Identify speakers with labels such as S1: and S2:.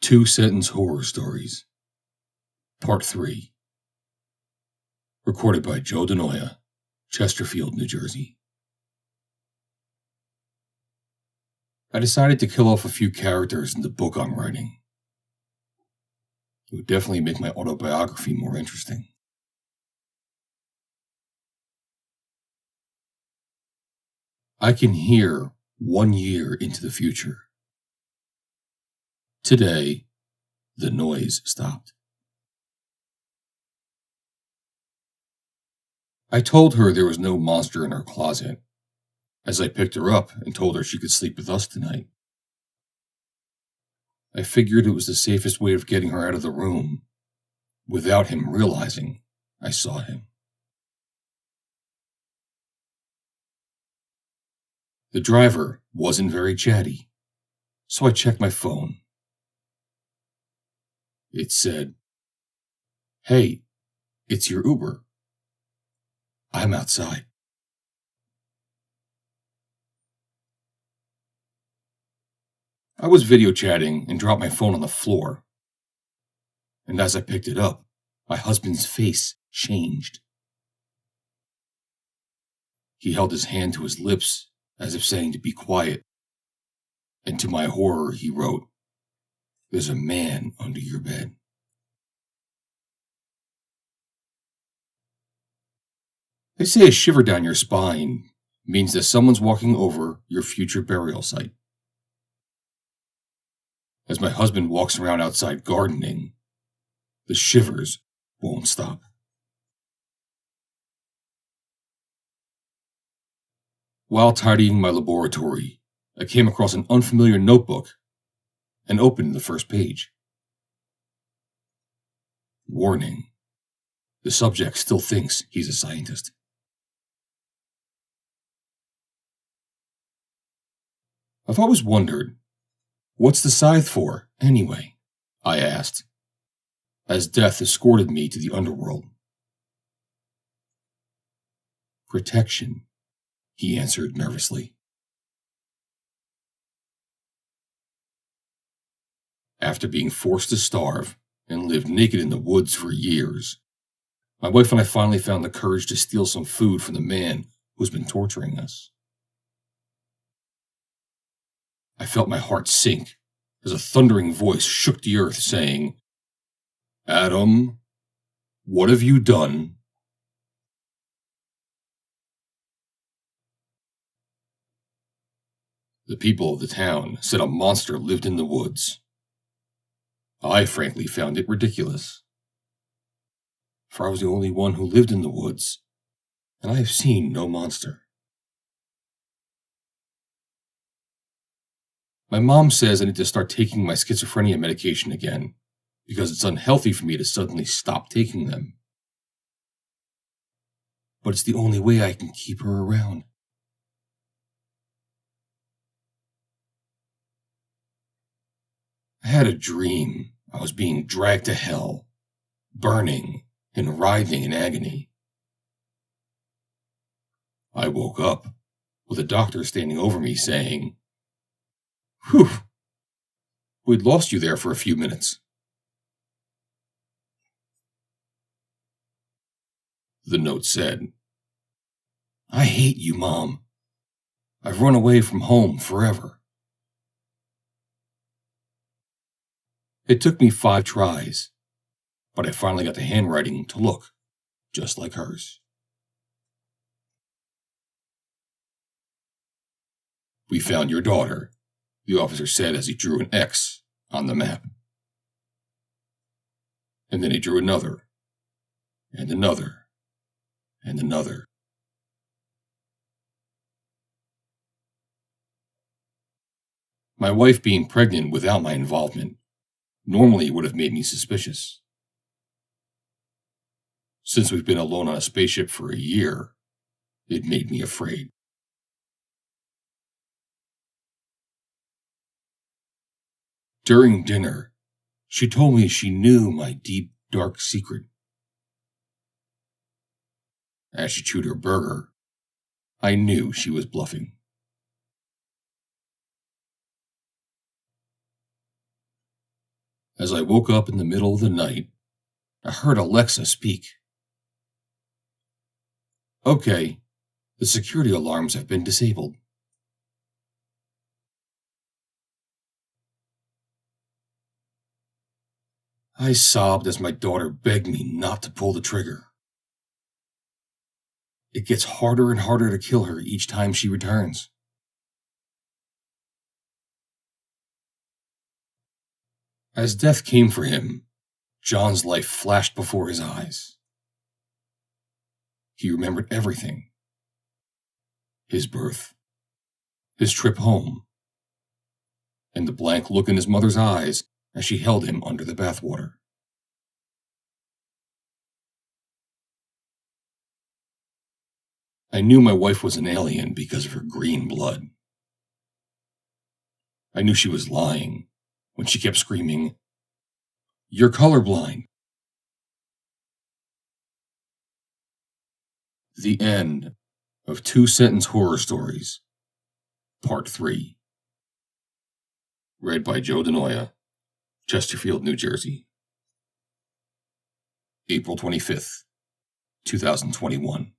S1: Two-Sentence Horror Stories, Part 3. Recorded by Joe DeNoia, Chesterfield, New Jersey. I decided to kill off a few characters in the book I'm writing. It would definitely make my autobiography more interesting. I can hear 1 year into the future. Today, the noise stopped. I told her there was no monster in her closet, as I picked her up and told her she could sleep with us tonight. I figured it was the safest way of getting her out of the room, without him realizing I saw him. The driver wasn't very chatty, so I checked my phone. It said, "Hey, it's your Uber. I'm outside." I was video chatting and dropped my phone on the floor. And as I picked it up, my husband's face changed. He held his hand to his lips as if saying to be quiet. And to my horror, he wrote, "There's a man under your bed." They say a shiver down your spine means that someone's walking over your future burial site. As my husband walks around outside gardening, the shivers won't stop. While tidying my laboratory, I came across an unfamiliar notebook and opened the first page. Warning: the subject still thinks he's a scientist. I've always wondered, what's the scythe for, anyway? I asked, as death escorted me to the underworld. Protection, he answered nervously. After being forced to starve and live naked in the woods for years, my wife and I finally found the courage to steal some food from the man who's been torturing us. I felt my heart sink as a thundering voice shook the earth, saying, "Adam, what have you done?" The people of the town said a monster lived in the woods. I frankly found it ridiculous, for I was the only one who lived in the woods, and I have seen no monster. My mom says I need to start taking my schizophrenia medication again, because it's unhealthy for me to suddenly stop taking them. But it's the only way I can keep her around. I had a dream I was being dragged to hell, burning and writhing in agony. I woke up with a doctor standing over me saying, "Whew, we'd lost you there for a few minutes." The note said, "I hate you, Mom. I've run away from home forever." It took me 5 tries, but I finally got the handwriting to look just like hers. "We found your daughter," the officer said as he drew an X on the map. And then he drew another, and another, and another. My wife being pregnant without my involvement normally would have made me suspicious. Since we've been alone on a spaceship for a year, it made me afraid. During dinner, she told me she knew my deep, dark secret. As she chewed her burger, I knew she was bluffing. As I woke up in the middle of the night, I heard Alexa speak. Okay, the security alarms have been disabled. I sobbed as my daughter begged me not to pull the trigger. It gets harder and harder to kill her each time she returns. As death came for him, John's life flashed before his eyes. He remembered everything. His birth, his trip home, and the blank look in his mother's eyes as she held him under the bathwater. I knew my wife was an alien because of her green blood. I knew she was lying when she kept screaming, "You're colorblind." The end of Two-Sentence Horror Stories, Part 3. Read by Joe DeNoia, Chesterfield, New Jersey. April 25th, 2021.